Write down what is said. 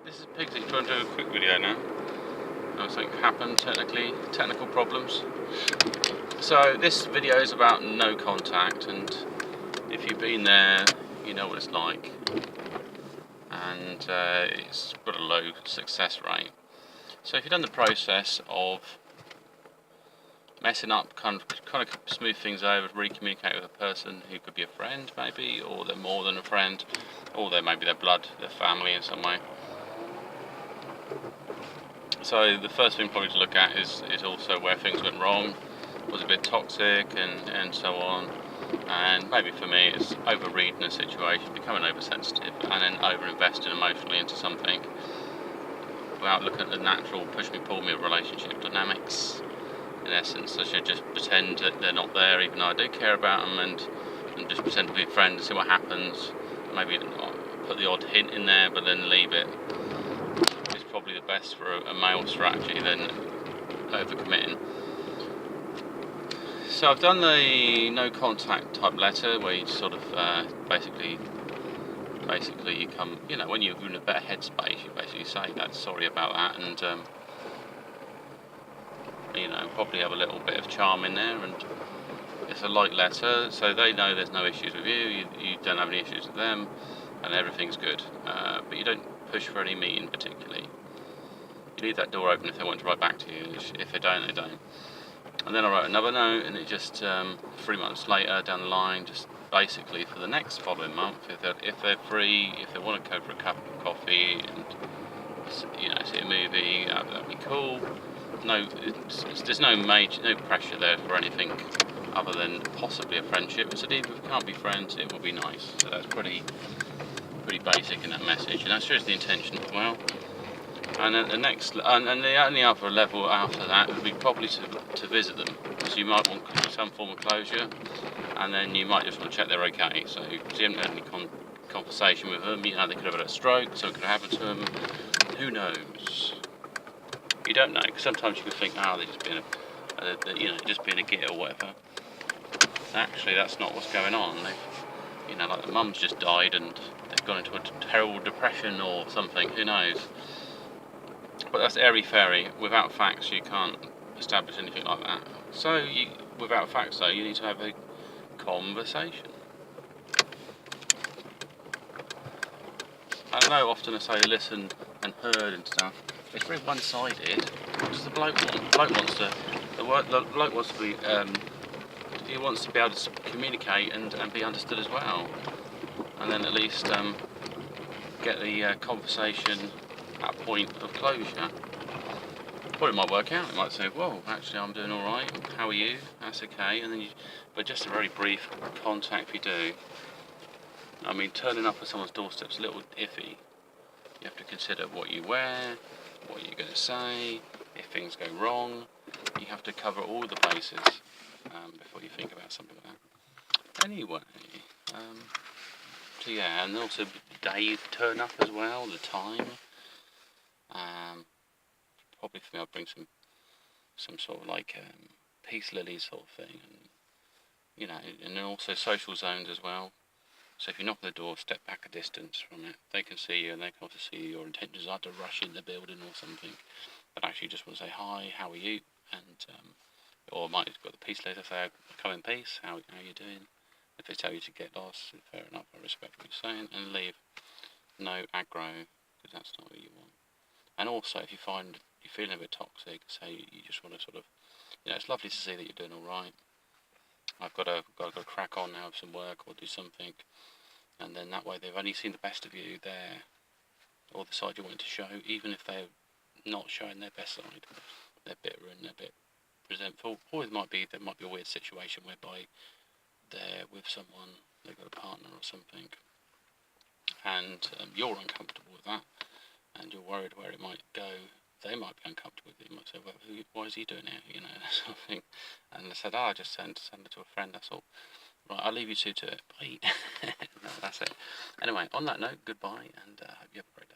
This is Pigsy trying to do a quick video now. Something happened, technical problems. So this video is about no contact, and if you've been there, you know what it's like. And it's got a low success rate. So if you've done the process of messing up, kind of smooth things over, re-communicate with a person who could be a friend maybe, or they're more than a friend, or they're maybe their blood, their family in some way. So the first thing probably to look at is also where things went wrong, was a bit toxic and so on. And maybe for me it's overreading a situation, becoming oversensitive, and then over-investing emotionally into something without looking at the natural push-me-pull-me of relationship dynamics. In essence, I should just pretend that they're not there, even though I do care about them, and just pretend to be a friend and see what happens. Maybe put the odd hint in there, but then leave it. It's probably the best for a male strategy than overcommitting. So I've done the no contact type letter, where you sort of basically you come, when you're in a better headspace, you basically say that, sorry about that, and probably have a little bit of charm in there, and it's a light letter, so they know there's no issues with you don't have any issues with them, and everything's good. But you don't push for any meeting particularly. You leave that door open if they want to write back to you. If they don't, they don't. And then I wrote another note, and it just 3 months later down the line, just basically for the next following month, if they're free, if they want to go for a cup of coffee and see a movie, that'd be cool. No, there's no pressure there for anything other than possibly a friendship. So even if we can't be friends, it would be nice. So that's pretty basic in that message, and that shows the intention as well. And then the only other level after that would be probably to visit them, because you might want some form of closure, and then you might just want to check they're okay. So if you haven't had any conversation with them, they could have had a stroke, something could have happened to them. Who knows? You don't know, because sometimes you can think, they're just being a git or whatever. Actually, that's not what's going on. Like the mum's just died and they've gone into a terrible depression or something. Who knows? But that's airy-fairy. Without facts, you can't establish anything like that. So, without facts, though, you need to have a conversation. I know often I say listen and heard and stuff. It's very one-sided. What does the bloke want? The bloke wants to be. He wants to be able to communicate and be understood as well, and then at least get the conversation at a point of closure. Well, it might work out. It might say, "Well, actually, I'm doing all right. How are you?" That's okay. And then but just a very brief contact. If you do, turning up at someone's doorstep's a little iffy. You have to consider what you wear, what you're going to say. If things go wrong, you have to cover all the bases before you think about something like that. Anyway, and also the day you turn up as well, the time. Probably for me, I'll bring some sort of like peace lilies sort of thing, and and then also social zones as well. So if you knock on the door, step back a distance from it. They can see you, and they can also see your intentions are to rush in the building or something. But actually, just want to say hi, how are you, and or might have got the peace letter, say come in peace, how are you doing? If they tell you to get lost, fair enough, I respect what you're saying, and leave. No aggro, because that's not what you want. And also, if you find you're feeling a bit toxic, say you just want to sort of, it's lovely to see that you're doing all right. I've got to crack on now with some work or do something, and then that way they've only seen the best of you there, or the side you want to show, even if they're not showing their best side. They're bitter and they're a bit resentful, or there might be a weird situation whereby they're with someone, they've got a partner or something, and you're uncomfortable with that, and you're worried where it might go. They might be uncomfortable with it. You might say, well, why is he doing it? Something. And they said, I just send it to a friend, that's all. Right, I'll leave you two to it. Bye. No, that's it. Anyway, on that note, goodbye, and hope you have a great day.